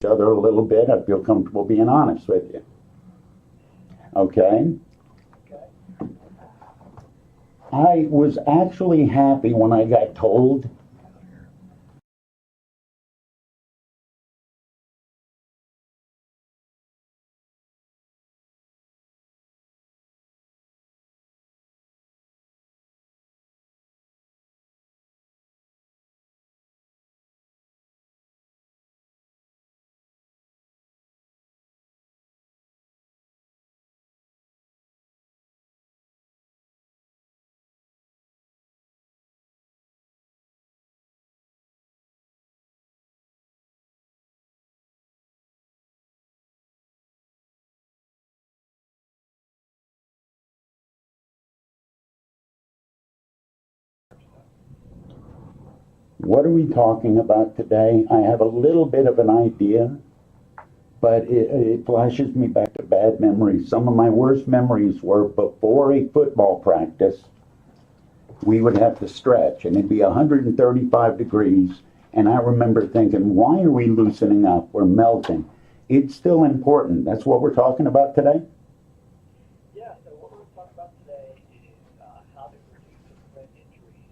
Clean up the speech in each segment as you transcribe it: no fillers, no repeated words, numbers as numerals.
each other a little bit. I feel comfortable being honest with you. Okay? I was actually happy when I got told what are we talking about today? I have a little bit of an idea, but it flashes me back to bad memories. Some of my worst memories were before a football practice, we would have to stretch, and it'd be 135 degrees, and I remember thinking, why are we loosening up? We're melting. It's still important. That's what we're talking about today? Yeah, so what we're talking about today is how to reduce and prevent injuries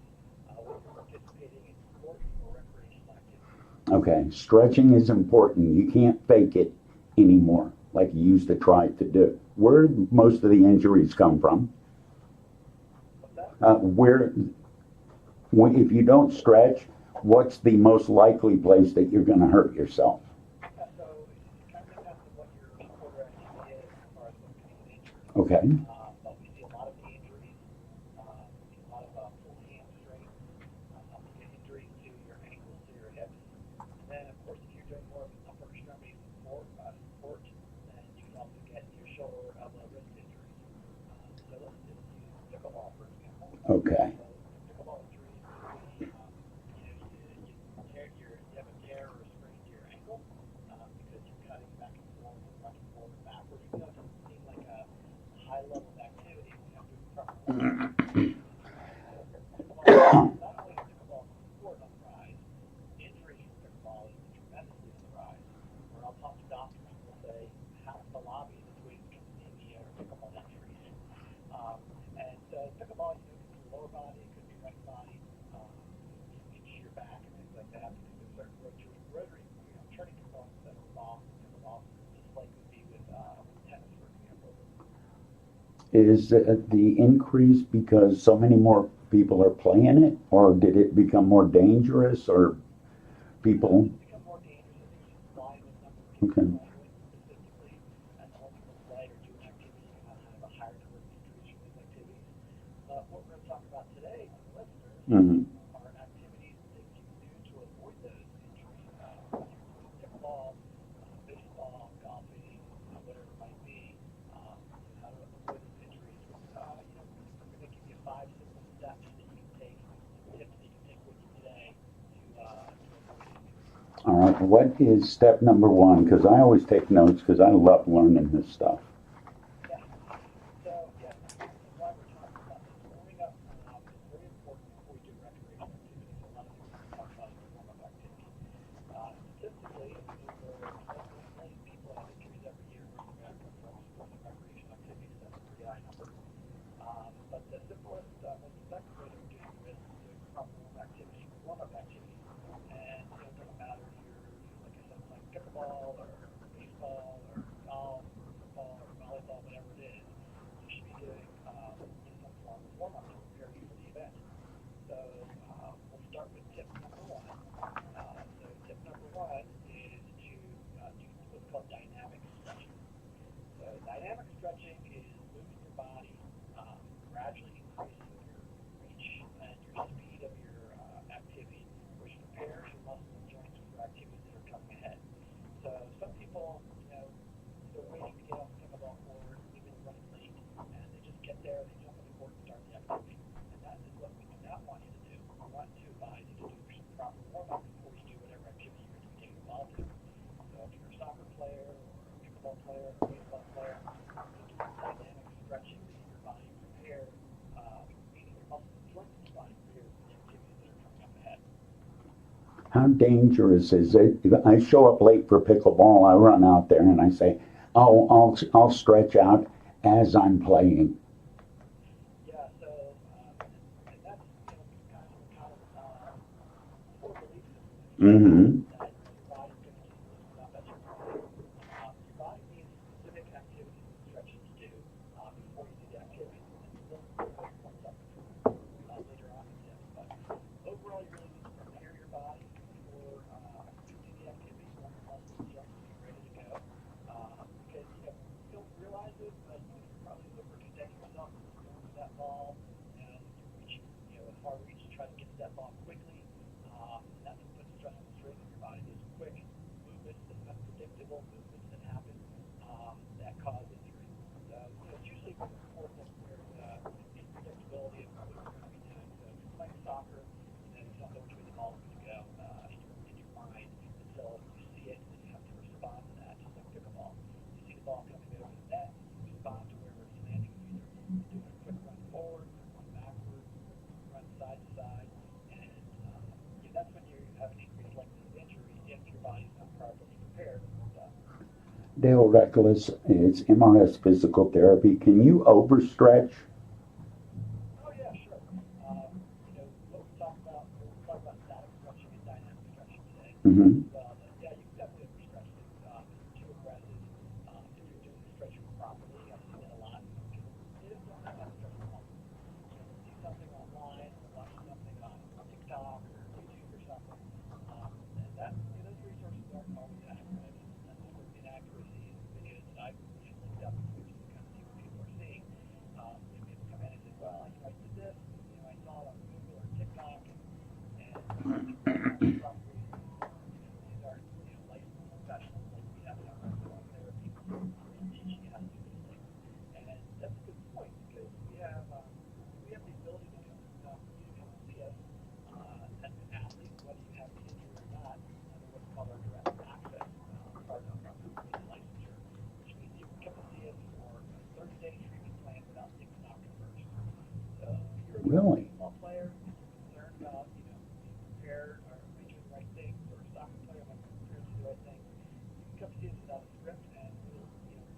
when you're participating in sports or recreational activities. Okay, stretching is important. You can't fake it anymore like you used to try to do. Where do most of the injuries come from? What's that? If you don't stretch, what's the most likely place that you're going to hurt yourself? Yeah, so it kind of depends on what your sport or activity is as far as what's getting injured. Okay, But we see a lot of knee injuries, we see a lot of pulled hamstrings, you get injuries to your ankles, to your hips. And then, of course, if you're doing more of an upper extremity sport, then you can also get your shoulder, elbow, wrist injuries. So let's just use pickleball, for example. okay. So pickleball injuries could be, you have a tear or a sprain to your ankle because you're cutting back and forth and running forward and backwards. Even though it doesn't seem like a high level of activity when you have to do proper movement. Not only is pickleball sport on the rise, injuries from pickleball is tremendously on the rise. Where I'll talk to doctors and they'll say half the lobby that's waiting to come see me are pickleball injuries. And so pickleball, you know, could be lower body, it could be right body, injure your back and things like that because there's certain rotary, turning components that are involved in pickleball, just like would be with tennis, for example. Is the increase because so many more people are playing it, or did it become more dangerous, or people? It's become more dangerous. I think just flying with number of people Okay. playing with statistically, and the more people play or do an activity, you're going to have a higher number of injuries from those activities. But what we're going to talk about today for the listeners Mm-hmm. are activities and things you can do to avoid those injuries, whether you're doing pickleball, baseball, golfing, whatever it might be, how to avoid those injuries. We're going to give you 5 simple steps that you can take, tips that you can take with you today to avoid injuries. All right. What is step number one? Because I always take notes because I love learning this stuff. Yeah. So, yeah, the reason why we're talking about this warming up is very important before we do recreational activity. So a lot of things we talk about is the warm-up activity. Statistically, over 12 million people have injuries every year from sports and recreational activities. That's a pretty high number. But the simplest, most effective way to reduce the risk is doing proper warm-up activity. And it doesn't matter if you're, like I said, playing pickleball or baseball or golf or football or volleyball, whatever it is, you should be doing some form of warm-up to prepare you for the event. So we'll start with tip number one. So tip number one is to do what's called dynamic stretching. So dynamic stretching is moving your body, gradually increasing your reach and your speed of your activity, which prepares your muscles and joints for activities that are coming ahead. So some people, they're waiting to get off the pickleball court, maybe they're running late, and they just get there, they jump on the court and start the activity. And that is what we do not want you to do. We want to advise you to do some proper warm-up before you do whatever activity you're going to be getting involved in. So if you're a soccer player or a pickleball player or a baseball player, you do some dynamic stretching to get your body prepared, meaning your muscles and joints in your body prepared for the activities that are coming up ahead. How dangerous is it? I show up late for pickleball, I run out there and I say, oh, I'll stretch out as I'm playing. Yeah, so, and that's, kind of core belief Mm-hmm. that your body's going to keep loosening up as you're playing. Your body needs specific activities and stretches to do before you do the activity. And we'll make points up later on in this. But overall, you really need to prepare your body for you do the activity. You want your muscles just to be ready to go. Because you don't realize it, but you're probably overextending yourself going for that ball. And you're reaching, with hard reach to try to get to that ball quickly. And that's what puts stress and strain on your body. Those quick movements, the unpredictable movements that happen that cause injury. So, it's usually from a sport that there's unpredictability of what you're going to be doing. So if you're playing soccer, you don't know which way the ball's going to go in your mind until you see it, and then you have to respond to that, just like pickleball. You see the ball coming over the net, you respond to wherever it's landing. You're either doing a quick run forward, quick run backward, run side to side, and that's when you have an increased likelihood of injury if your body's not properly prepared and warmed up. Dale Reckless, it's M.R.S. physical therapy. Can you overstretch? Oh yeah, sure. What we talk about, we'll talk about static stretching and dynamic stretching today. Mm-hmm. Well, yeah, you can definitely overstretch things if you're too aggressive. If you're doing the stretching properly, I've seen it a lot. People don't know how to stretch their muscles. See something online, or watch something on TikTok or YouTube or something, and those resources aren't always accurate. And that's where inaccuracy in the videos that I've looked up to just to kind of see what people are seeing. People come in and say, well, I did this, I saw it on Google or TikTok, and they're not properly, these aren't, licensed professionals like we have in our physical therapy, teaching you how to do these things. And that's a good point, because we have the ability to come, for you to come and see us as an athlete, whether you have an injury or not, under what's called our direct access part of our company's licensure, which means you can come and see us for a 30-day treatment plan without seeing a doctor first. So if you're a Really? baseball player and you're concerned about, being prepared, or am I doing the right things, or a soccer player, am I prepared to do the right things, you can come see us without a script, and we'll,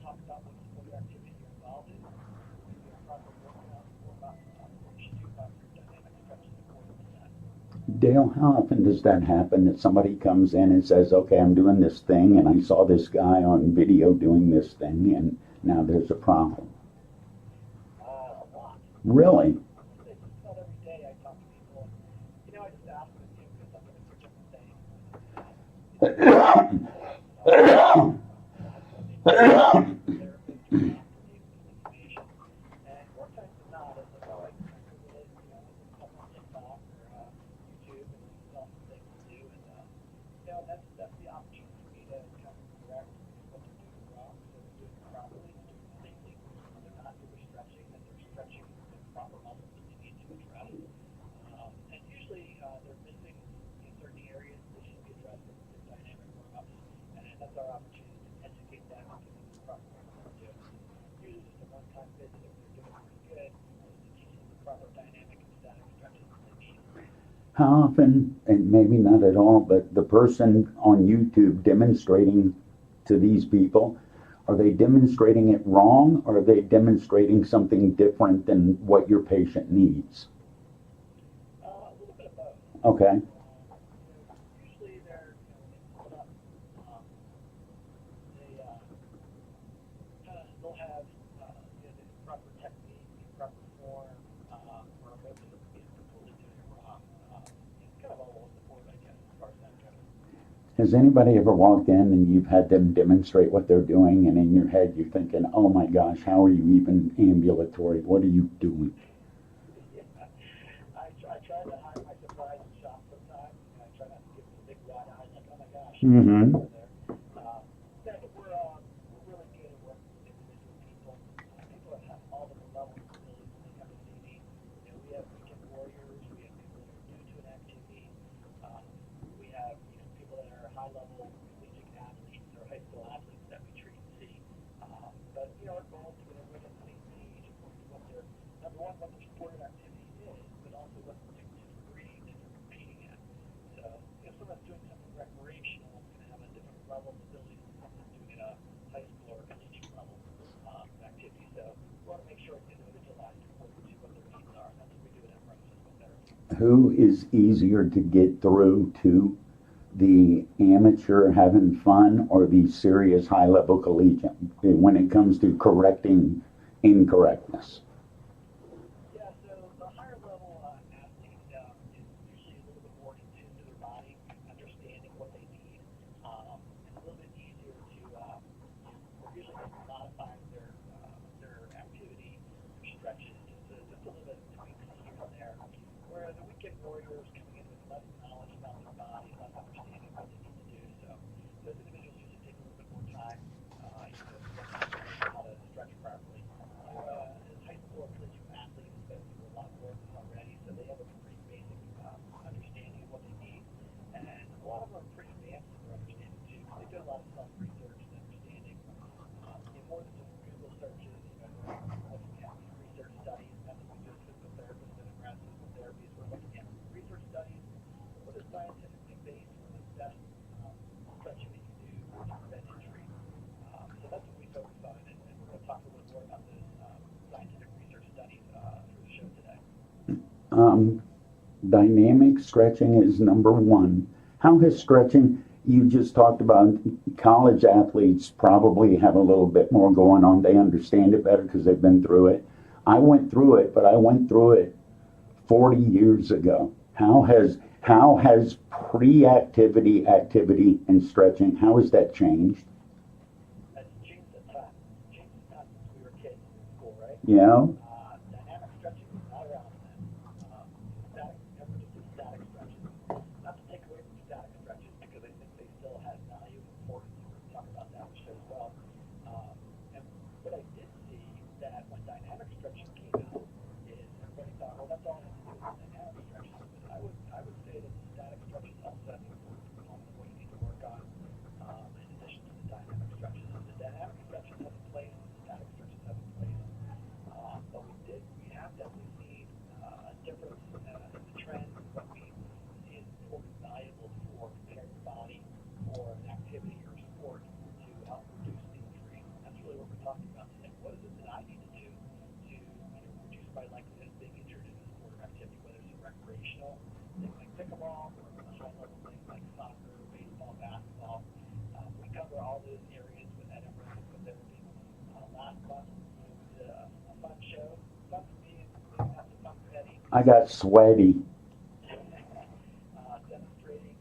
talk about what sport or activity you're involved in. We'll give you a proper workout, warm up, what you should do about your dynamic stretches according to that. Dale, how often does that happen that somebody comes in and says, okay, I'm doing this thing and I saw this guy on video doing this thing and now there's a problem? A lot. Really? Just about every day I talk to people, and, I just ask them, because I'm going to pick up the thing. Therapist or doctor needs some information. And more times than not, it's like, oh, I Googled it, I looked up on TikTok or YouTube, and I saw some things to do. And, that's the opportunity for me to kind of correct what they're doing wrong, so they're doing it properly, they're doing it safely, they're not overstretching, that they're stretching the proper muscles that they need to address. And usually they're missing certain areas that should be addressed with dynamic warm-ups, and that's our opportunity to educate them and give them the proper warm-up to do it. Usually just a one-time visit if they're doing pretty good, just to teach them the proper dynamic and static stretches that they need. How often, and maybe not at all, but the person on YouTube demonstrating to these people, are they demonstrating it wrong, or are they demonstrating something different than what your patient needs? A little bit of both. Okay. Usually they're, when they pull it up, they they'll have the proper technique, proper form, or most of them completely doing it wrong. It's kind of all over the board, I guess, as far as that goes. Has anybody ever walked in and you've had them demonstrate what they're doing, and in your head you're thinking, oh my gosh, how are you even ambulatory? What are you doing? Yeah. I try to hide my surprise and shock sometimes. I try not to give them a big wide eye, like, oh my gosh. Mm-hmm. Over there. Yeah, but we're really good at working with individual people. People that have all different levels of abilities when they come to see me. We have weekend warriors. We have people that are new to an activity. We have people that are high-level collegiate athletes or high school athletes that we treat and see. But our goal is to get everybody on the same page according to what their number one, what their sport or activity is, but also what degree that they're competing at. So if someone's doing who is easier to get through to, the amateur having fun or the serious high-level collegiate when it comes to correcting incorrectness? Yeah, so the higher level athlete is usually a little bit more in tune to their body, understanding what they need, and a little bit easier to, we're usually modifying their activity, their stretches, just a little bit of tweaks here and there. Where the weekend warriors coming in with less knowledge about their body, less understanding of what they need to do. So those individuals usually take a little bit more time, learning how to stretch properly. As high school or collegiate athletes, they've been through a lot more of this already, so they have a pretty basic understanding of what they need. And a lot of them are pretty advanced in their understanding too, because they do a lot of self-research and understanding. More than just Google searches, they're looking at research studies. That's what we do as physical therapists and M.R.S. physical therapies. We're looking at research studies, what is scientifically based, what is the best stretching that you can do to prevent injury. So that's what we focus on, and we're going to talk a little bit more about those scientific research studies through the show today. Dynamic stretching is number one. How has stretching, you just talked about college athletes probably have a little bit more going on. They understand it better because they've been through it. I went through it, but I went through it 40 years ago. How has pre-activity, activity, and stretching, how has that changed? That's changed a ton. Changed a ton since we were kids in school, right? Yeah. Dynamic stretching was not around then. Static, everyone just did static stretches. Not to take away from static stretches, because I think they still had value and importance. We're going to talk about that in the show as well. And what I did see that when dynamic stretching came out is everybody thought, well, that's all I have to do is dynamic stretches. But I would say that the static stretches also have an important component of what you need to work on, in addition to the dynamic stretches. So the dynamic stretches have a place, the static stretches have a place. But we have definitely seen a difference in the trend and what we see as important and valuable for preparing your body for an activity or sport to help reduce injury. That's really what we're talking about today. What is it that I need to do to reduce my likelihood of being injured in a sport or activity, whether it's a recreational thing like pickleball or a high-level thing like soccer, baseball, basketball. We cover all those areas with M.R.S. physical therapy. Last month, we did a fun show. Fun for me, and maybe not so fun for Eddie. I got sweaty. Demonstrating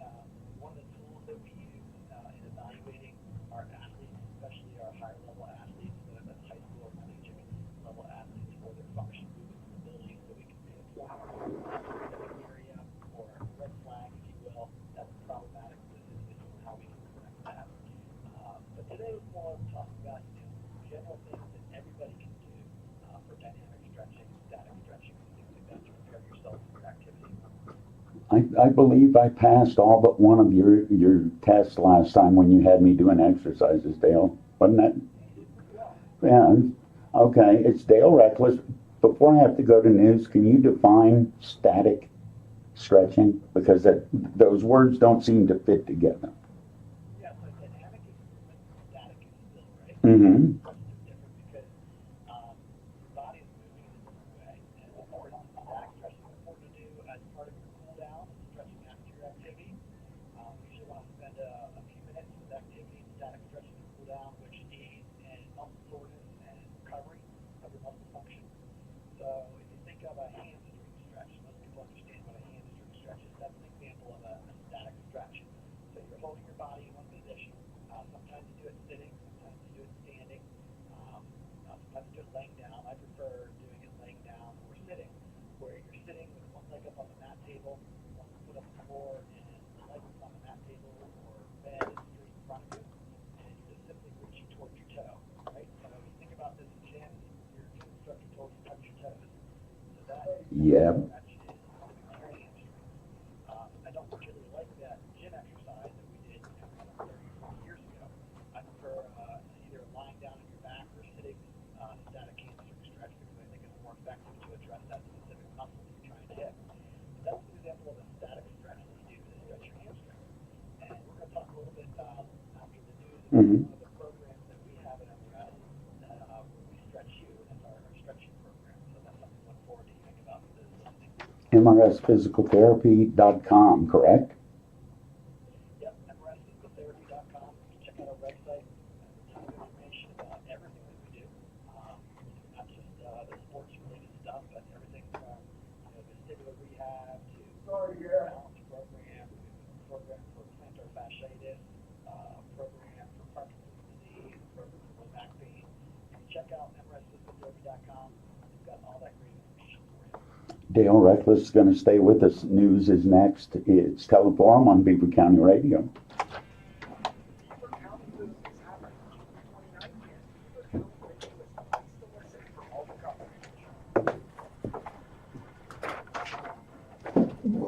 one of the tools that we use in evaluating our athletes, especially our higher level athletes, whether that's high school or collegiate level athletes, for their function, movement, and ability, so we can pinpoint a specific area or a red flag, if you will, that's problematic for this individual and how we can correct that. But today is more talking about general things that everybody can do for dynamic stretching, static stretching, and things like that to prepare yourself for your activity. I believe I passed all but one of your tests last time when you had me doing exercises, Dale. Wasn't that? You did pretty well. Yeah. Okay. It's Dale Reckless. Before I have to go to news, can you define static stretching? Because those words don't seem to fit together. Yeah, so dynamic is movement, static is still, right? Mm-hmm. That's different because your body is moving in a different way. And it's important. Static stretching is important to do as part of your cool down, stretching after your activity. You usually want to spend a few minutes with activity and static stretching to cool down, which aids in muscle soreness and recovery of your muscle function. So if you think of a hamstring stretch, most people understand what a hamstring stretch is. That's an example of a static stretch. So you're holding your body in one position. Sometimes you do it sitting, sometimes you do it standing. Sometimes you do it laying down. I prefer doing it laying down or sitting, where you're sitting with one leg up on the mat table, one foot on the floor, and the leg that's on the mat table or bed is straight in front of you, and you're just simply reaching towards your toe, right? So if you think about this in gym, your gym instructor told you to touch your toes. So that Yeah. stretch is specific to your hamstrings. I don't particularly like that gym exercise that we did 30 or 40 years ago. I prefer either lying down on your back or sitting static hamstring stretch, because I think it's more effective to address that specific muscle that you're trying to hit. So that's an example of a static stretch that you do to stretch your hamstring. And we're going to talk a little bit after the news about Mm-hmm. one of the programs that we have at M.R.S. Where we stretch you. That's our stretching program. So that's something to look forward to hearing about for those listening. MRSphysicaltherapy.com, correct? Yep, M.R.S.physicaltherapy.com. Check out our website. There's a ton of information about everything that we do. Not just the sports-related stuff, but everything from vestibular rehab to balance program, program for plantar fasciitis, program for Parkinson's disease, program for low back pain. And check out MRSphysicaltherapy.com. We've got all that great information for you. Dale Reckless is going to stay with us. News is next. It's Teleforum on Beaver County Radio. Beaver County News is happening June 29th, and Beaver County Radio is the place to listen for all the coverage.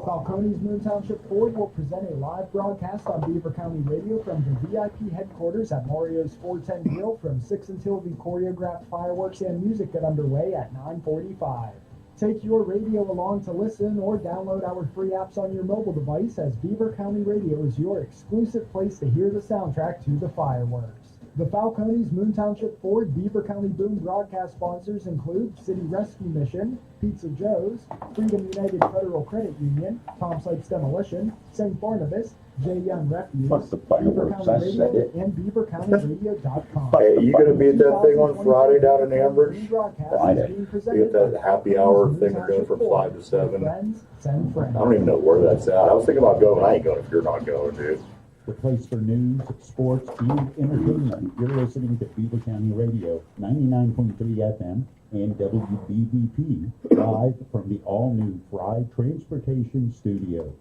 Falcone's Moon Township Ford will present a live broadcast on Beaver County Radio from the VIP headquarters at Mario's 410 Grill from 6 until the choreographed fireworks and music get underway at 9:45. Take your radio along to listen or download our free apps on your mobile device, as Beaver County Radio is your exclusive place to hear the soundtrack to the fireworks. The Falcone's Moon Township Ford Beaver County Boom broadcast sponsors include City Rescue Mission, Pizza Joe's, Freedom United Federal Credit Union, Tom Sykes Demolition, St. Barnabas, J. Young Refuge, Fuck the Beaver fireworks, County I said Radio, it. and BeaverCountyRadio.com. Hey, you gonna be at that thing on Friday down in Ambridge? Friday. You get that happy hour thing they're doing from 5 to 7. Friends, send friends. I don't even know where that's at. I was thinking about going. I ain't going if you're not going, dude. The place for news, sports, and entertainment. You're listening to Beaver County Radio, 99.3 FM and WBBP, live from the all-new Fry Transportation Studios.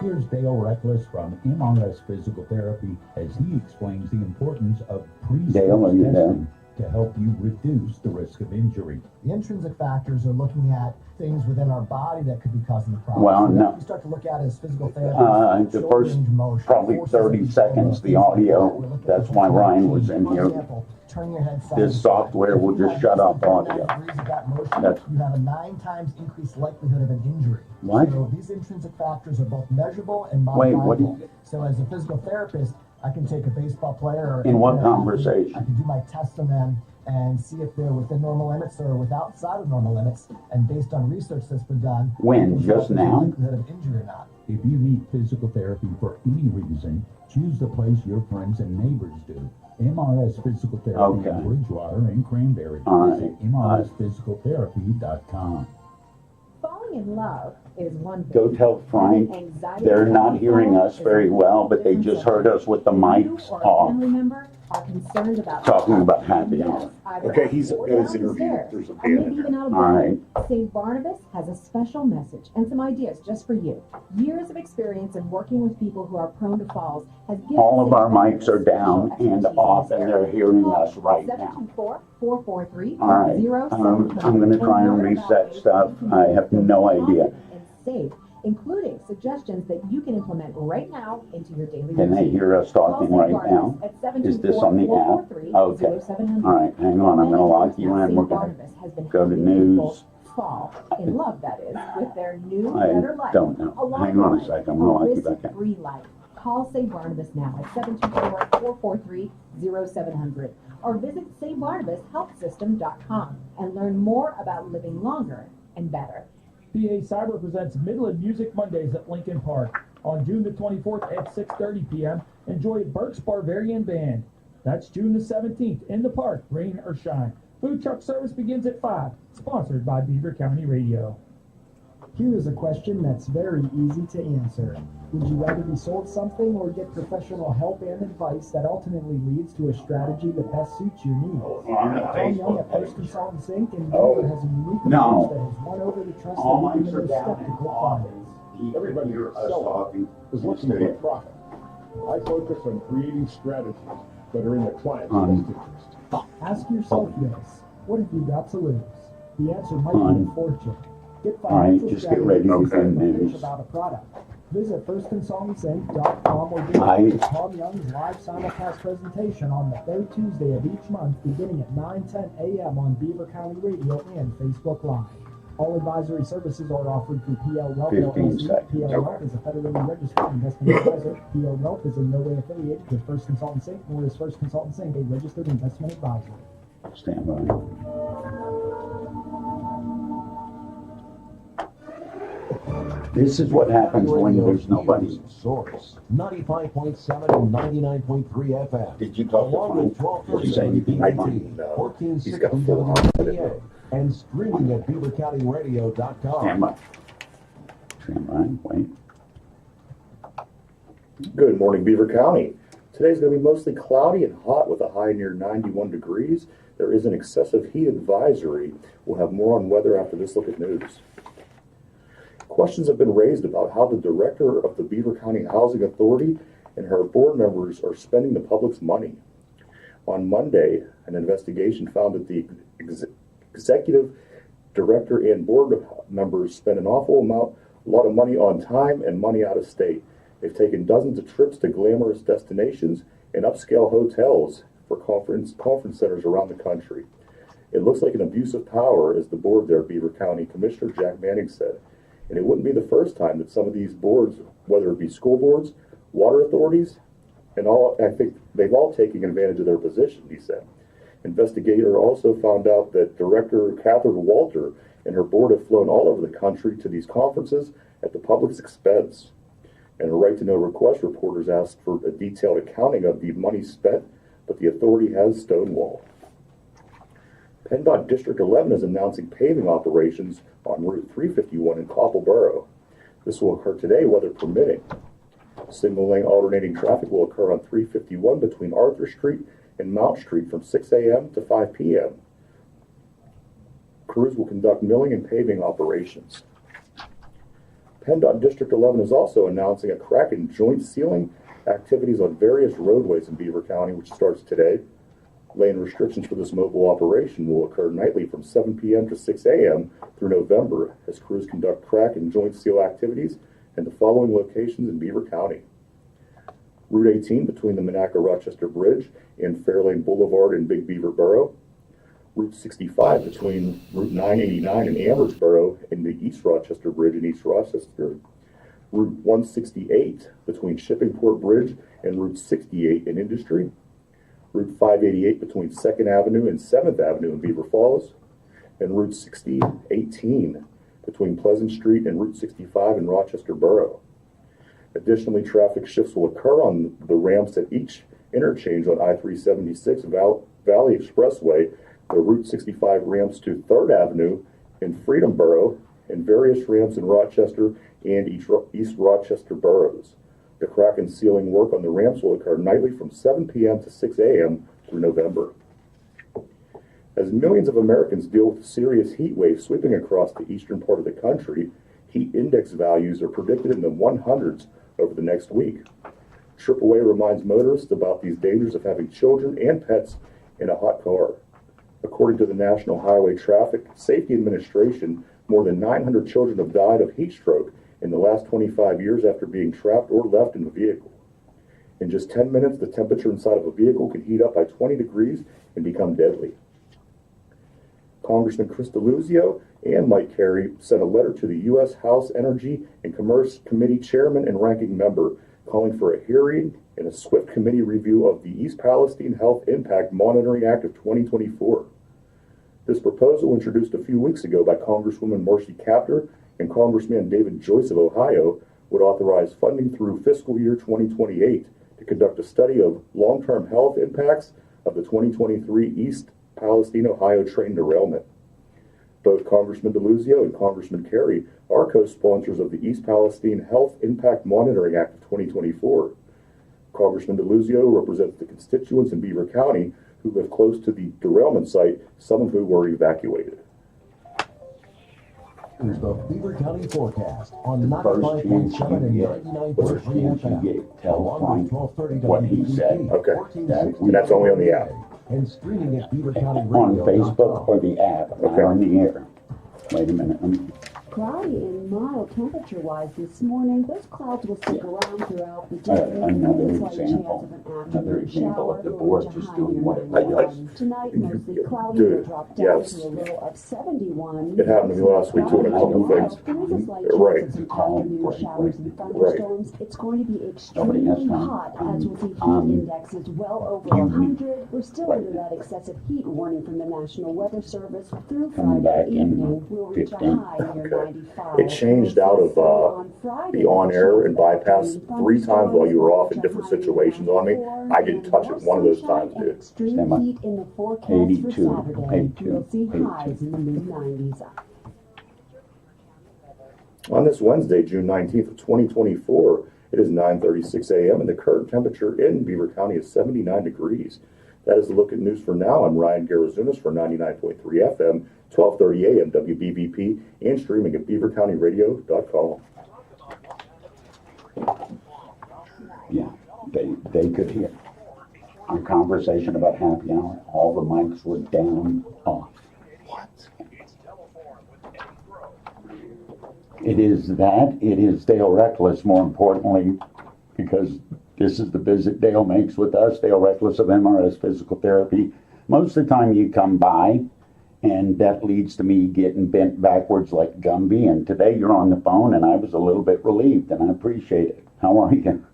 Here's Dale Reckless from M.R.S. Physical Therapy as he explains the importance of Dale, are you pre-surgery there? testing to help you reduce the risk of injury. The intrinsic factors are looking at things within our body that could be causing the problem. Well, So no. You start to look at it as physical therapy. The first probably 30 seconds, the audio, that's why Ryan was in here. Turning your head side This to side. software will just shut off audio. 39 degrees of that motion, That's- you have a 9 times increased likelihood of an injury. What? So these intrinsic factors are both measurable and Wait, what modifiable. do you- So as a physical therapist, I can take a baseball player or In what any athlete, conversation? I can do my test on them and see if they're within normal limits or outside of normal limits. And based on research that's been done, When? I can tell Just if there's a now? likelihood of injury or not. If you need physical therapy for any reason, choose the place your friends and neighbors do. M.R.S. Physical Therapy Okay. in Bridgewater and Cranberry. All Visit right. MRSphysicaltherapy.com. Falling in love is one thing. Go tell Frank, Anxiety they're about not hearing falling us is very a well, but they different just heard subject. us with the If mics you or a off. family member are concerned about Talking about happy hour. either Okay, he's up or got his down the interview. stairs, There's a or band maybe in even there. out of All bed. St. Barnabas has a special message and some ideas just for you. Years of experience in working with people who are prone to falls has given All of St. our Barnabas mics are down special and expertise off, in and this they're area. hearing Call us right now. 724-443-0700 All right, I'm gonna try and reset stuff. I have no idea. And save, including suggestions that you can implement right now into your daily Can they routine. hear us talking right now? Is this on the app? Okay. All right, hang on, I'm gonna log you in. We're gonna go to news. Fall in love, that is, with their new I better life. don't know. Along Hang on a the way, second, I'm gonna log you back in. risk-free life. Call St. Barnabas now at 724-443-0700 or visit stbarnabashealthsystem.com and learn more about living longer and better. PA Cyber presents Midland Music Mondays at Lincoln Park. On June the 24th at 6:30 p.m., enjoy Burke's Barbarian Band. That's June the 17th in the park, rain or shine. Food truck service begins at 5, sponsored by Beaver County Radio. Here is a question that's very easy to answer. Would you rather be sold something or get professional help and advice that ultimately leads to a strategy that best suits your needs? Tom Young at First Consultants Inc. in Denver has a unique No. approach that has won over the trust All of even mics the are most down and skeptical off. clients. Everybody Hear us selling talking. is looking for profit. I focus on creating strategies that are in the client's On- best interest. Ask yourself this: what have you got to lose? The answer might On. be a fortune. Get All right, financial just get ready to strategies do and news. pitch about a product. Visit firstconsultantsinc.com or visit Tom Young's live simulcast presentation on the third Tuesday of each month beginning at 9:10 a.m. on Beaver County Radio and Facebook Live. All advisory services are offered through PL Wealth 15 LLC. seconds. PL Wealth is a federally registered investment advisor. PL Wealth is in no way affiliated with First Consultants Inc., nor is First Consultants Inc. a registered investment advisor. Stand by. This is what happens when there's nobody. Source 95.7 and 99.3 FM. Did you talk to Along with Frank? 1230 Did you say anything to Frank? No. He's got a 1460 full heart. WPA and streaming at beavercountyradio.com. Stand by. Stand by, wait. Good morning, Beaver County. Today's going to be mostly cloudy and hot with a high near 91 degrees. There is an excessive heat advisory. We'll have more on weather after this look at news. Questions have been raised about how the director of the Beaver County Housing Authority and her board members are spending the public's money. On Monday, an investigation found that the executive director and board members spend an awful lot of money on time and money out of state. They've taken dozens of trips to glamorous destinations and upscale hotels for conference centers around the country. It looks like an abuse of power, as the board there, Beaver County Commissioner Jack Manning said. And it wouldn't be the first time that some of these boards, whether it be school boards, water authorities, and all, I think they've all taken advantage of their position, he said. Investigator also found out that Director Catherine Walter and her board have flown all over the country to these conferences at the public's expense. And a right-to-know request, reporters asked for a detailed accounting of the money spent, but the authority has stonewalled. PennDOT District 11 is announcing paving operations on Route 351 in Coppleboro. This will occur today, weather permitting. Single-lane alternating traffic will occur on 351 between Arthur Street and Mount Street from 6 a.m. to 5 p.m. Crews will conduct milling and paving operations. PennDOT District 11 is also announcing a crack and joint sealing activities on various roadways in Beaver County, which starts today. Lane restrictions for this mobile operation will occur nightly from 7 p.m. to 6 a.m. through November as crews conduct crack and joint seal activities in the following locations in Beaver County. Route 18 between the Monaco-Rochester Bridge and Fairlane Boulevard in Big Beaver Borough. Route 65 between Route 989 and Ambersboro and the East Rochester Bridge in East Rochester. Route 168 between Shippingport Bridge and Route 68 in Industry. Route 588 between 2nd Avenue and 7th Avenue in Beaver Falls. And Route 6018 between Pleasant Street and Route 65 in Rochester Borough. Additionally, traffic shifts will occur on the ramps at each interchange on I-376 Valley Expressway, the Route 65 ramps to 3rd Avenue in Freedom Borough, and various ramps in Rochester and East Rochester boroughs. The crack and sealing work on the ramps will occur nightly from 7 p.m. to 6 a.m. through November. As millions of Americans deal with a serious heat wave sweeping across the eastern part of the country, heat index values are predicted in the 100s over the next week. AAA reminds motorists about these dangers of having children and pets in a hot car. According to the National Highway Traffic Safety Administration, more than 900 children have died of heat stroke in the last 25 years after being trapped or left in the vehicle. In just 10 minutes, the temperature inside of a vehicle can heat up by 20 degrees and become deadly. Congressman Chris DeLuzio and Mike Carey sent a letter to the U.S. House Energy and Commerce Committee Chairman and Ranking Member calling for a hearing and a swift committee review of the East Palestine Health Impact Monitoring Act of 2024. This proposal, introduced a few weeks ago by Congresswoman Marcy Kaptur and Congressman David Joyce of Ohio, would authorize funding through fiscal year 2028 to conduct a study of long-term health impacts of the 2023 East Palestine, Ohio train derailment. Both Congressman DeLuzio and Congressman Carey are co-sponsors of the East Palestine Health Impact Monitoring Act of 2024. Congressman DeLuzio represents the constituents in Beaver County who live close to the derailment site, some of who were evacuated. Here's the Beaver County forecast on First chance 95.7 you and get, 99.3 first chance you FM. get, tell Along Frank with 1230 what he said. WPP, Okay. 1460 And that's only on the app. And streaming at beavercountyradio.com. on Facebook or the app, not on the air. Wait a minute, let me. Cloudy and mild temperature-wise this morning. Those clouds will stick around throughout the day. Another There's a slight example. chance of an Another afternoon example shower of the going board to just high doing near what it 91. likes. Tonight, mostly cloudy, Dude, will drop down yes. to a low of 71. It happened to me last week too in a couple of things. There is a slight Right. chance of some afternoon showers and thunderstorms. It's going to be Nobody has extremely time. hot, as we'll see heat indexes well over 100. We're still Right. under that excessive heat warning from the National Weather Service through Coming Friday back in evening. We'll reach a 15. high near Okay. it changed out of the on-air and bypass 3 times while you were off in different situations on me. I didn't touch it one of those times, dude. Extreme heat in the forecast 82, for Saturday. 82, We'll see 82. highs in the mid-90s. On this Wednesday, June 19th of 2024, it is 9:36 a.m. and the current temperature in Beaver County is 79 degrees. That is a look at news for now. I'm Ryan Garazunas for 99.3 FM, 1230 AM WBVP, and streaming at beavercountyradio.com. Yeah, they could hear our conversation about happy hour. All the mics were down off. What? It is that. It is Dale Reckless, more importantly, because this is the visit Dale makes with us, Dale Reckless of M.R.S. Physical Therapy. Most of the time you come by, and that leads to me getting bent backwards like Gumby, and today you're on the phone, and I was a little bit relieved, and I appreciate it. How are you?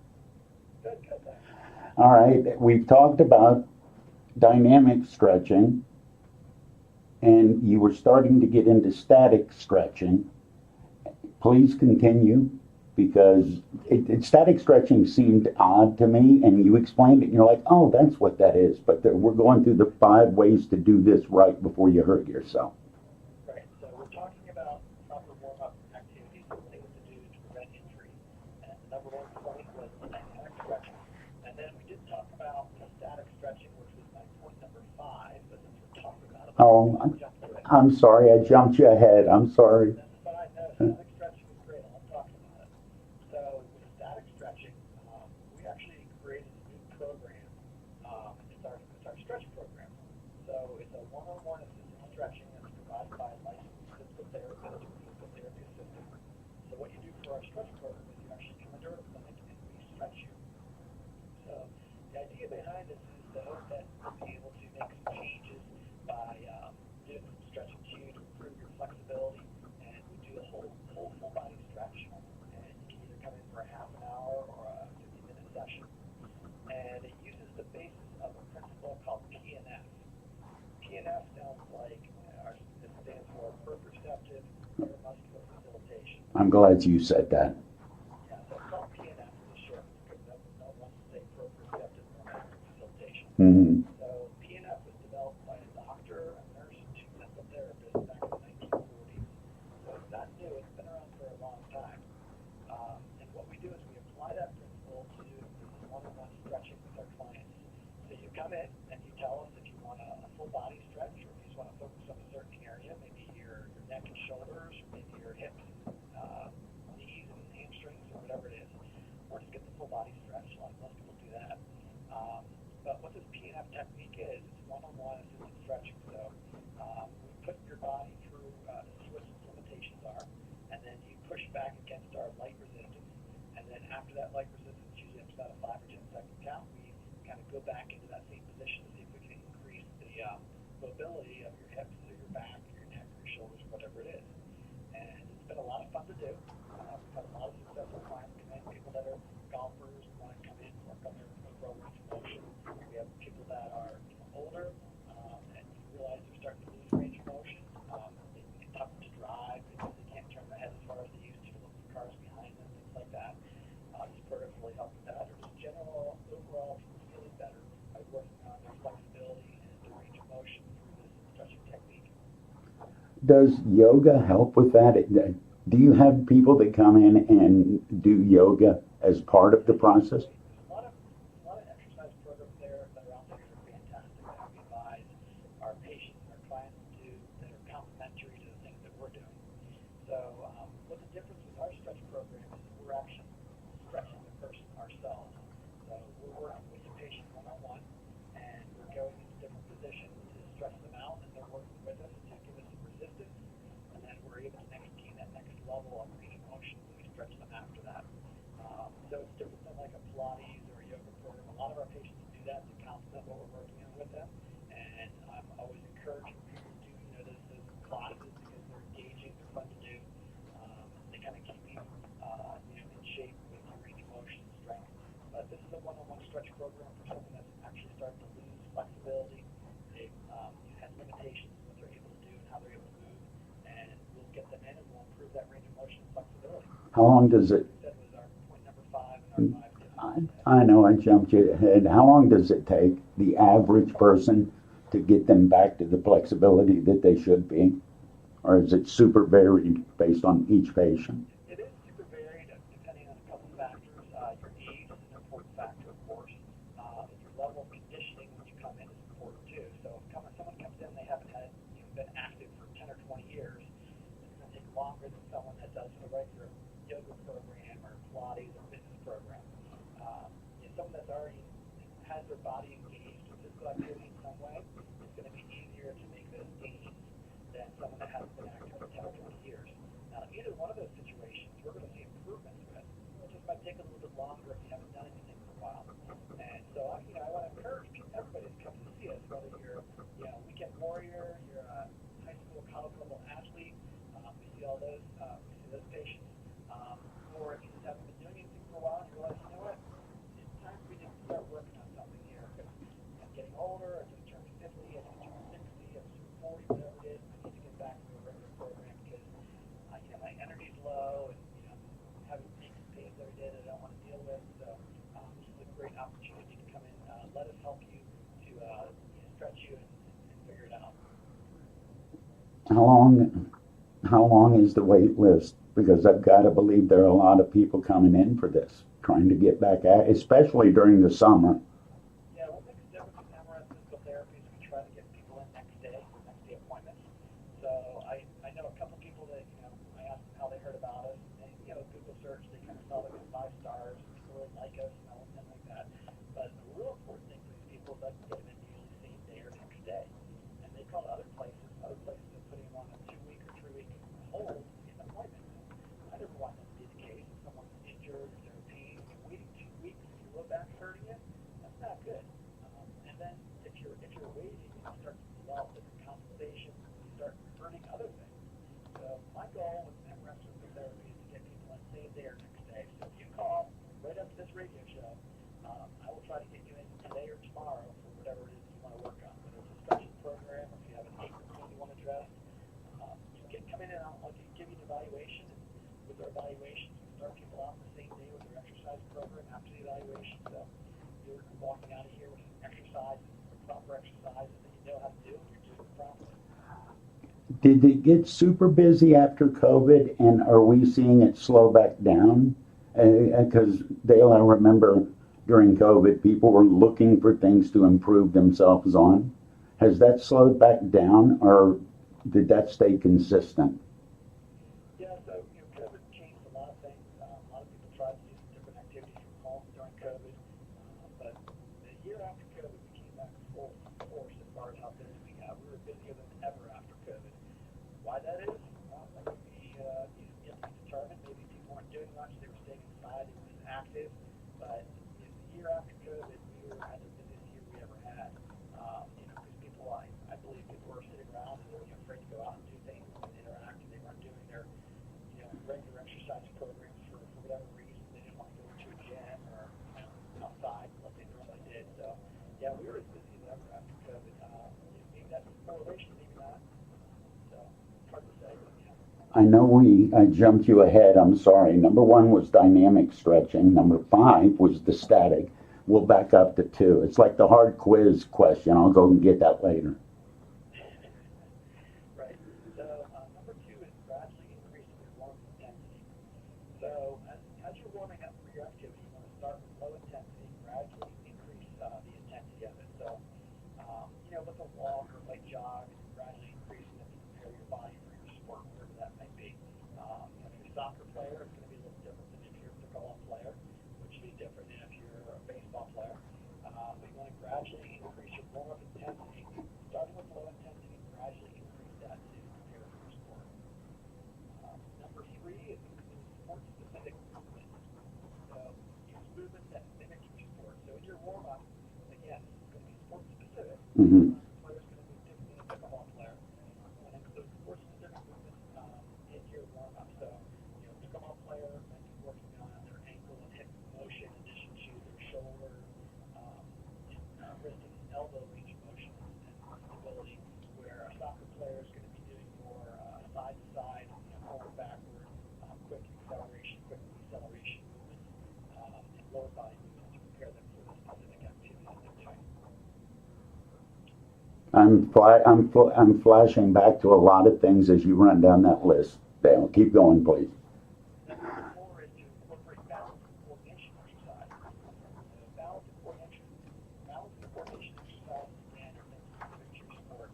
All right, we've talked about dynamic stretching, and you were starting to get into static stretching. Please continue, because static stretching seemed odd to me, and you explained it, and you're like, oh, that's what that is. But we're going through the 5 ways to do this right before you hurt yourself. Right, so we're talking about proper warm-up activities and things to do to prevent injury. And the number 1 point was the dynamic stretching. And then we did talk about the static stretching, which was my point number 5, but since we're talking about it, I'm sorry, I jumped you ahead. I'm sorry. That's fine. No, static stretching is great. I'll talk about it. So with static stretching, we actually created a new program. It's our stretch program. So it's a one-on-one assisted stretching that's provided by a licensed physical therapist or physical therapy assistant. So what you do for our stretch program is you actually come into our clinic and we stretch you. So the idea behind this is to hope that we'll be able to make some changes by doing some stretching to you to improve your flexibility. And we do a whole full body stretch. And you can either come in for a half an hour or a 50-minute session. And it uses the basis of a principle called PNF. PNF sounds like, it stands for proprioceptive neuromuscular facilitation. I'm glad you said that. Yeah, so it's called PNF for short, because no one wants to say proprioceptive neuromuscular facilitation. Mm-hmm. So PNF was developed by a doctor, a nurse, and 2 physical therapists back in the 1940s. So it's not new, it's been around for a long time. And what we do is we apply that principle to this one-on-one stretching with our clients. So you come in and you tell us if you want a full body stretch, or if you just want to focus on a certain area, maybe your neck and shoulders, or maybe your hips, knees and hamstrings, or whatever it is. Or just get the full body stretch. Most people do that. But what this PNF technique is, it's one-on-one assisted stretching. So we put your body through to see what its limitations are, and then you push back against our light resistance. And then after that light resistance, usually after about a 5 or 10 second count, we kind of go back into that same position to see if we can increase the mobility of your hips or your back, or your neck, or your shoulders, whatever it is. And it's been a lot of fun to do. We've had a lot of successful clients come in, people that are golfers who want to come in and work on their overall range of motion. We have people that are older and you realize they're starting to lose range of motion. It's tough to drive because they can't turn their head as far as they used to look for cars behind them, things like that. This program really helps with that. Or just general, overall, people feeling better by working on their flexibility and their range of motion through this stretching technique. Does yoga help with that? Do you have people that come in and do yoga as part of the process? There's a lot of exercise programs there that are out there that are fantastic that we advise our patients and our clients to do that are complementary to the things that we're doing. So what the difference with our stretch program is we're actually stretching the person ourselves. So we're working with the patient one-on-one, and we're going into different positions to stretch them out, and they're working with us to give us some resistance, and then we're able to gain that next level of range of motion when we stretch them after that. So it's different than like a Pilates or a yoga program. A lot of our patients do that to complement what we're working on with them, and I'm always encouraging people to do those classes because they're engaging, they're fun to do. They kind of keep you in shape with your range of motion and strength. But this is a one-on-one stretch program for someone that's actually starting to lose flexibility. They've had limitations in what they're able to do and how they're able to move, and we'll get them in and we'll improve that range of motion and flexibility. How long does it? That was our point number 5 and our 5 tips. I know I jumped you ahead. How long does it take the average person to get them back to the flexibility that they should be? Or is it super varied based on each patient? It is super varied depending on a couple factors. Your age is an important factor, of course. Your level of conditioning when you come in is important too. So if someone comes in, they haven't been active for 10 or 20 years, it's going to take longer than someone that does a regular yoga program or Pilates or fitness program. Someone that's already has their body engaged with physical activity in some way, it's going to be easier to make those gains than someone that hasn't been active for 10 or 20 years. Now, either one of those situations, we're going to see improvements with. It just might take a little bit longer if you haven't done anything for a while. And so, I want to encourage everybody to come to see us, whether you're, a weekend warrior, you're a high school, college level athlete. We see all those, patients, or if you just haven't been doing anything for a while, and you realize, you know what, it's time for me to start working on something here because I'm getting older. I just turned 50, I just turned 60, I'm 40, whatever it is. I need to get back to a regular program because my energy's low and I'm having aches and pains every day that I don't want to deal with. So this is a great opportunity to come in. Let us help you to stretch you and figure it out. How long is the wait list? Because I've got to believe there are a lot of people coming in for this, trying to get back at, especially during the summer. Yeah, what makes a difference in M.R.S. physical therapy is we try to get people in next day appointments. So I know a couple people that, I asked them how they heard about us. And Google search, they kind of saw that we had 5 stars, people really like us and all things like that. But the real important thing for these people is I can get them in usually same day or next day. And they call other places are putting them on a 2-week or 3-week hold to get an appointment. I never want that to be the case. If someone's injured, if they're in pain, you're waiting 2 weeks, if your low back's hurting you, that's not good. And then if you're waiting, you start to develop different complications, you start hurting other things. So my goal with M.R.S. physical therapy is to get people in same day or next day. So if you call right up to this radio show, I will try to get you in today or tomorrow for whatever it is you want to work on. Whether it's a stretching program, or if you have an ache or pain you want to address, come in and I'll give you an evaluation. And with our evaluations, we start people off the same day with their exercise program after the evaluation. So you're walking out of here with exercises, proper exercises that you know how to do, and you're doing it properly. Did it get super busy after COVID, and are we seeing it slow back down? Because Dale, I remember during COVID, people were looking for things to improve themselves on. Has that slowed back down, or did that stay consistent? Yeah, so COVID changed a lot of things. A lot of people tried to do some different activities from home during COVID, but the year after COVID, we came back full force as far as how busy we got. We were busier than ever after COVID. Why that is? Well, that could be yet to be determined. Maybe people weren't doing much; they were staying inside, they were just active. But the year after COVID, we had the busiest year we ever had. Because people, I believe, people were sitting around and they were afraid to go out and do things and interact, and they weren't doing their regular exercise programs for whatever reason. They didn't want to go to a gym or outside like they normally did. So yeah, we were as busy as ever after COVID. Maybe that's a correlation, maybe not. So it's hard to say, but yeah. I know I jumped you ahead. I'm sorry. Number 1 was dynamic stretching. Number 5 was the static. We'll back up to 2. It's like the hard quiz question. I'll go and get that later. Right. So number 2 is gradually increasing your warmth intensity. So as you're warming up for your activity, you want to start with low intensity, gradually increase the intensity of it. So, with a walk or light jog, gradually increasing it to prepare your body for your sport, whatever that might be. If you're a soccer player, it's going to be a little different than if you're a pickleball player, which would be different than if you're a baseball player. But you want to gradually increase your warm-up intensity, starting with low intensity, gradually increase that to prepare for your sport. Number 3 is sport-specific movements. So use movements that mimic your sport. So in your warm-up, again, it's going to be sport-specific. Mm-hmm. Player's going to be different than a pickleball player. And include sport-specific movements in your warm-up. So, pickleball player might be working on their ankle and hip motion in addition to their shoulder, wrist and elbow range of motion and stability, where a soccer player is going to be doing more side-to-side, forward, backward, I'm flashing back to a lot of things as you run down that list. Dale, keep going, please. Four is to incorporate balance and coordination exercise. Balance and coordination exercise is standard in specific to your sport,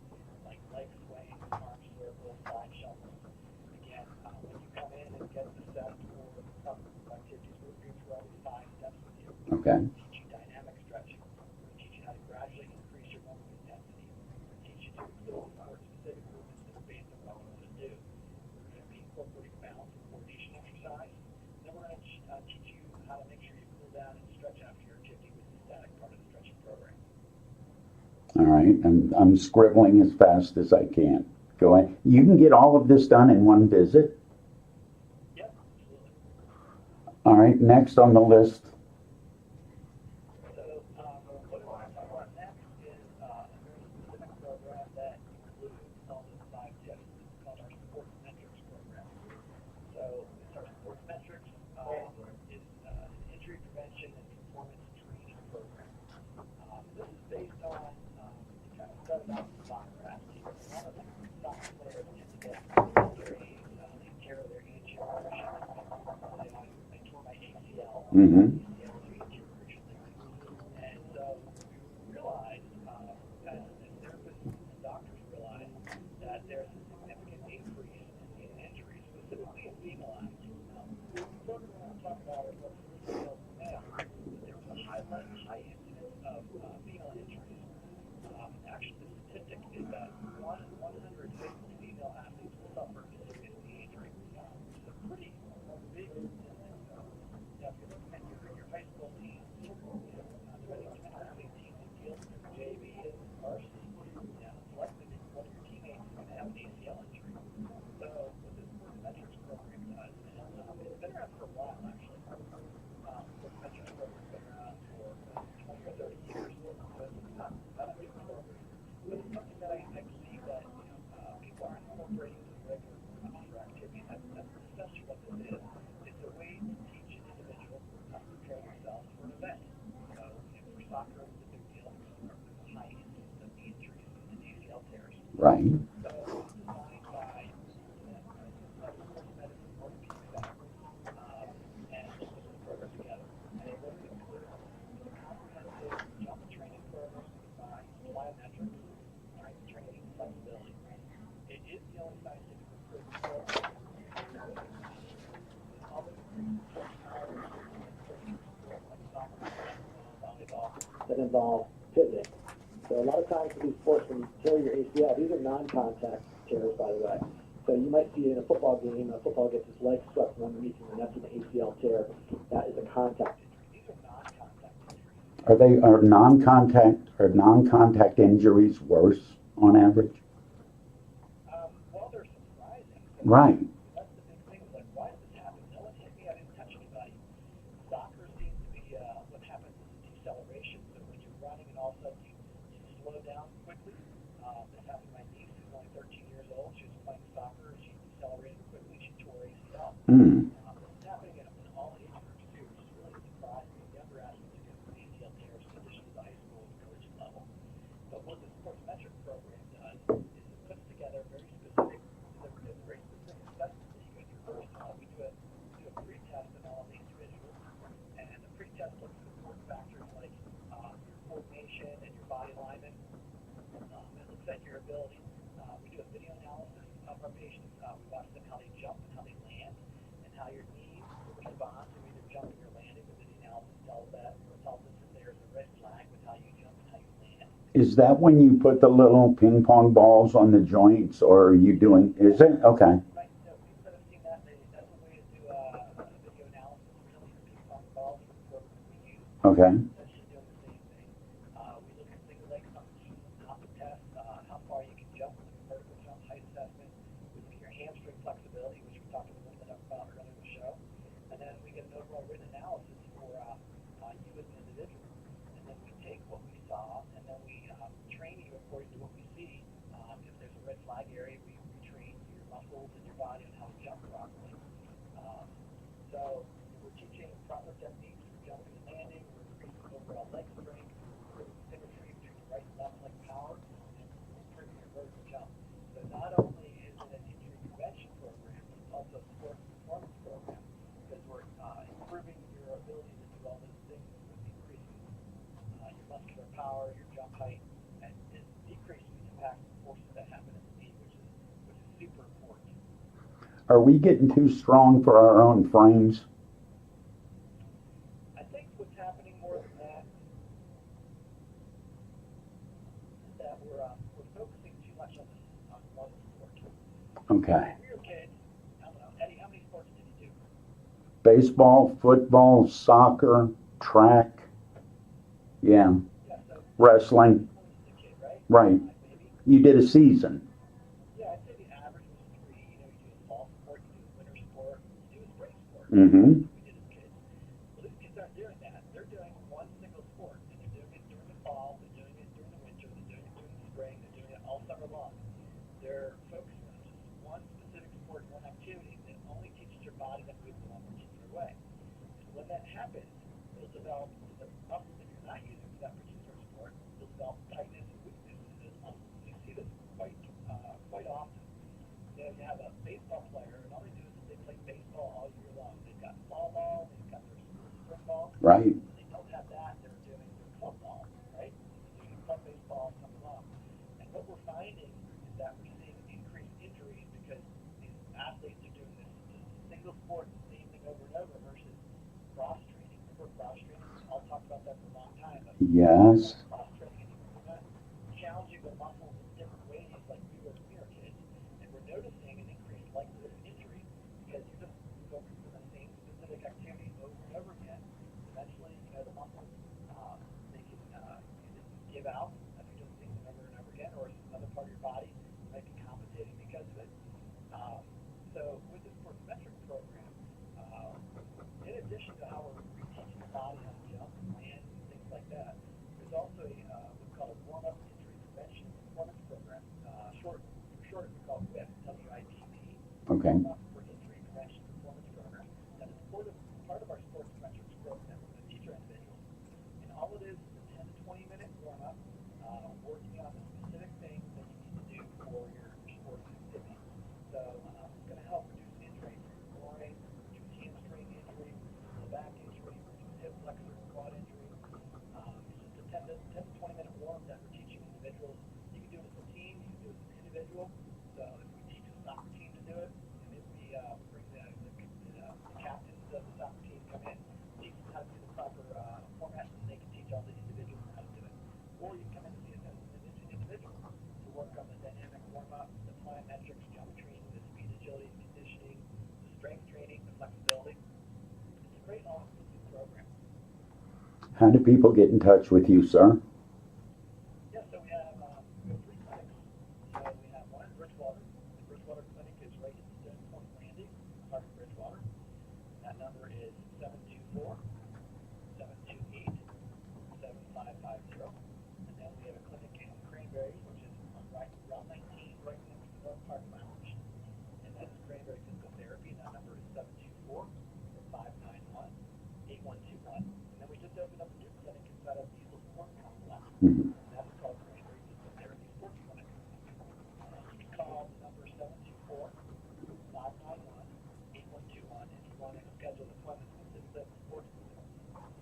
like leg swing, arm circle, side shuffle. Again, when you come in and get assessed for some activities, we're going through all these 5 steps with you. Okay. We teach you dynamic stretching. We teach you how to gradually increase your movement intensity. We teach you to include sport-specific movements that are based on what you want to do. We're going to be incorporating balance and coordination exercise. Then we're going to teach you how to make sure you cool down and stretch after your activity with the static part of the stretching program. All right, I'm scribbling as fast as I can. Go ahead. You can get all of this done in one visit? Yep, absolutely. All right, next on the list. So what I want to talk about next is a very specific program that includes all the 5 tips. It's called our sports metrics program. So it's our sports metrics is an injury prevention and performance training program. This is based on it kind of started out with soccer athletes. A lot of the soccer players tend to get injuries. They tear their ACL crucially. I tore my ACL. Mm-hmm. ACL anterior crucially. And so we realized, as therapists and doctors realized, that there's a significant increase in injuries, specifically in female athletes. The program I want to talk about is what's female to male, but there was a high incidence of female injuries. Actually, the statistic is that 1 in 100 high school female athletes will suffer a serious knee injury, which is a pretty big statistic. So, if you're looking at your high school teams, depending on how many teams you deal with, JV and varsity, it's likely that one of your teammates is going to have an ACL injury. So, what this sports metrics program does, and it's been around for a while actually. Sports metrics program's been around for 20 or 30 years, so it's not a new program. But it's something that I believe that people aren't incorporating into the regular officer activity. That's essentially what this is. It's a way to teach an individual how to prepare themselves for an event. So for soccer, it's a big deal because there's a high incidence of knee injuries and ACL tears. Right. So it's designed by sports medicine orthopedic center, and they put this program together. And what it includes is a comprehensive jump training program that combines plyometrics, strength training, and flexibility. It is the only scientifically proven program that although it increases horsepower and training sport like soccer, basketball, volleyball, that involve pivoting. So a lot of times with these sports, when you tear your ACL, these are non-contact tears, by the way. So you might see in a football game, a football gets his leg swept from underneath him, and that's an ACL tear. That is a contact injury. These are non-contact injuries. Are non-contact injuries worse on average? Well, they're surprising. Right. That's the big thing. Like, why did this happen? No one hit me. I didn't touch anybody. Soccer seems to be what happens is deceleration. So when you're running and all of a sudden you slow down quickly. This happened to my niece who's only 13 years old. She was playing soccer. She decelerated quickly. She tore ACL. Mm. This is happening in all age groups too, which is really surprising. Younger athletes are getting ACL tears in addition to the high school and collegiate level. But what the sports metric program does is it puts together very specific assessments that you go through. First of all, we do a pre-test on all the individuals, and the pre-test looks at important factors like your coordination and your body alignment. It looks at your ability. We do a video analysis of our patients. We watch them how they jump and how they land, and how your knees respond to either jumping or landing. The video analysis tells us if there's a red flag with how you jump and how you land. Is that when you put the little ping pong balls on the joints, or are you doing, is it? Okay. Right, so people that have seen that, that's a way to do a video analysis, really, for ping pong balls for the program we use. Okay. Essentially doing the same thing. We look at single leg function, hopping test, how far you can jump, vertical jump, height assessment. We look at your hamstring flexibility, which we talked a little bit about earlier in the show. And then we get an overall written analysis for you as an individual. And then we take what we saw, and then we train you according to what we see. If there's a red flag area, we train your muscles and your body on how to jump properly. So we're teaching proper techniques for jumping and landing. We're increasing power, your jump height, and it decreases the impact forces that happen in the knee, which is super important. Are we getting too strong for our own frames? I think what's happening more than that is that we're focusing too much on one sport. Okay. When we were kids, I don't know, Eddie, how many sports did you do? Baseball, football, soccer, track. Yeah. Yeah, so Wrestling. sports as a kid, right? Right. Maybe. You did a season. Yeah, I'd say the average was 3. You know, you do a fall sport, you do a winter sport, you do a spring sport. Mm-hmm. We did as kids. Well, these kids aren't doing that. They're doing one single sport, and they're doing it during the fall, they're doing it during the winter, they're doing it during the spring, they're doing it all summer long. They're focusing on just one specific sport, one activity that only teaches your body to move in one particular way. And when that happens, you'll develop the muscles that you're not using for that particular sport. You'll develop tightness and weakness in those muscles. You see this quite often. You know, you have a baseball player, and all they do is they play baseball all year long. They've got fall ball, they've got their school spring ball. Right. When they don't have that, they're doing their club ball, right? They're doing club baseball summer long. And what we're finding is that we're seeing increased injuries because these athletes are doing this single sport, the same thing over and over versus cross training. Remember cross training? We all talked about that for a long time. But Yes. cross training, and we're not challenging the muscles in different ways like we were when we were kids. And we're noticing an increased likelihood of injury because you're just focusing on the same specific activity over and over again. Eventually, you know, the muscles, they can either give out if you're just doing them over and over again, or it's another part of your body might be compensating because of it. So with the sportsmetric program, in addition to how we're reteaching the body how to jump and land and things like that, there's also what's called a warm-up injury prevention performance program. For short, we call it WIP, WIPP. Okay. Warm-up for injury prevention performance program. That is part of our sports metrics program with the teacher individuals. And all it is a 10 to 20 minute warm-up, working on the specific things that you need to do for your sports activity. So it's going to help reduce injury through groin, reduce hamstring injury, reduce back injury, reduce hip flexor and quad injury. It's just a 10 to 20 minute warm that we're teaching individuals. You can do it as a team, you can do it as an individual. So if we teach a soccer team to do it, and if we bring the captains of the soccer team come in, teach them how to do the proper format, and they can teach all the individuals how to do it. Or you come in and see it as an individual to work on the dynamic warm-up, the plyometrics, jump training, the speed, agility, and conditioning, the strength training, the flexibility. It's a great all-inclusive program. How do people get in touch with you, sir? Yeah, so we have 3 clinics. So we have one in Bridgewater. The Bridgewater Clinic is right in Stone Point Landing, part of Bridgewater. That number is 724-728-7550. And then we have a clinic in Cranberry, which is on Route 19, right next to the North Park Lounge. And that's Cranberry Physical Therapy. That number is 724-591-8121. And then we just opened up a new clinic inside of Diesel Sport Complex. Mm-hmm. And that's called Cranberry Physical Therapy Sports Clinic. You can call the number 724-591-8121 if you want to schedule an appointment specifically at the sports clinic.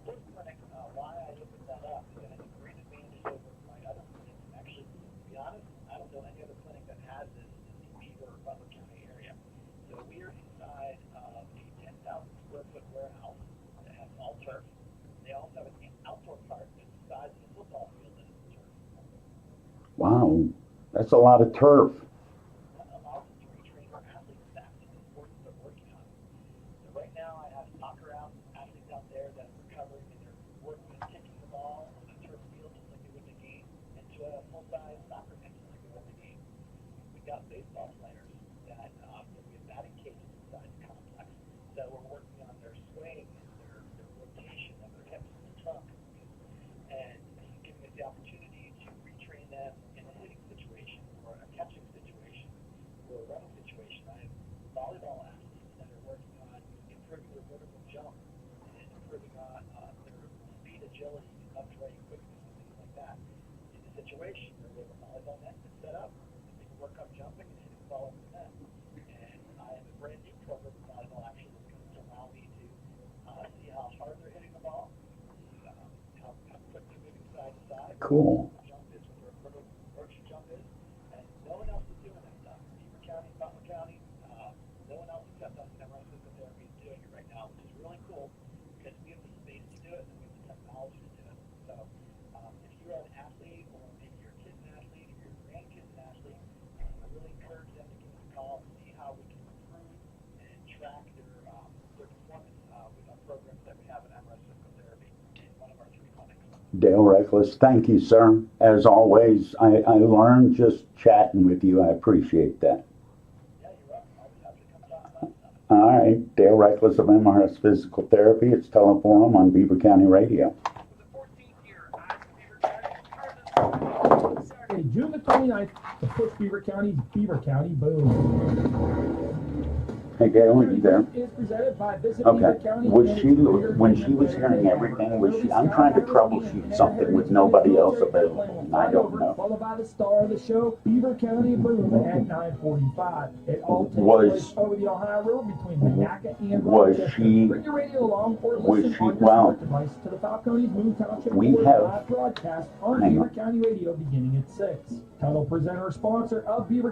Sports clinic, why I opened that up is that I think great advantage over my other clinics. Actually, to be honest, I don't know any other clinic that has this in the Beaver or Butler County area. So we are inside of a 10,000 square foot warehouse that has all turf. They also have an outdoor park that's the size of a football field that is turf. Wow. That's a lot of turf. That allows us to retrain our athletes back to the sports they're working on. So right now I have soccer athletes out there that are recovering and they're working on kicking the ball on a turf field just like they would in a game, into a full-size soccer pitch just like they would in a game. We've got baseball players that we have batting cages inside the complex. So we're working on their swing and their rotation of their hips and their trunk. And this is giving us the opportunity to retrain them in a hitting situation or a catching situation or a running situation. I have volleyball athletes that are working on improving their vertical jump and improving on their speed, agility, left right quickness, and things like that. In a situation where we have a volleyball net that's set up, they can work on jumping and hitting the ball over the net. And I have a brand new program in volleyball actually that's going to allow me to see how hard they're hitting the ball, see how quick they're moving side to side. Cool. Jump is what their approach jump is, and no one else is doing that stuff. Beaver County, Butler County, no one else except us in M.R.S Physical Therapy is doing it right now, which is really cool because we have the space to do it and we have the technology to do it. So if you're an athlete or maybe your kid's an athlete or your grandkid's an athlete, I really encourage them to give us a call and see how we can improve and track their performance with our programs that we have in M.R.S Physical Therapy in one of our 3 clinics. Dale Reckless, thank you, sir. As always, I learned just chatting with you. I appreciate that. Yeah, you're welcome. Always happy to come talk about stuff. All right, Dale Reckless of M.R.S Physical Therapy. It's Teleforum on Beaver County Radio. Saturday, June the 29th, to push Beaver County's Beaver County Boom. Hey, Dale, are you there? Is presented by Visit Okay. Beaver County Was and she, its Beaver when she County was hearing everything, was she, I'm trying to troubleshoot something with nobody else available, and I don't know. Followed by the star of the show, Beaver County Boom at 9:45. It all takes Was- place over the Ohio River between Monaca and Was Rochester. she- Bring your radio along or was listen she- on your well, smart device to the Falcones Moon Township we Board have- live broadcast on hang Beaver on. County Radio beginning at 6. Title presenter sponsor of Beaver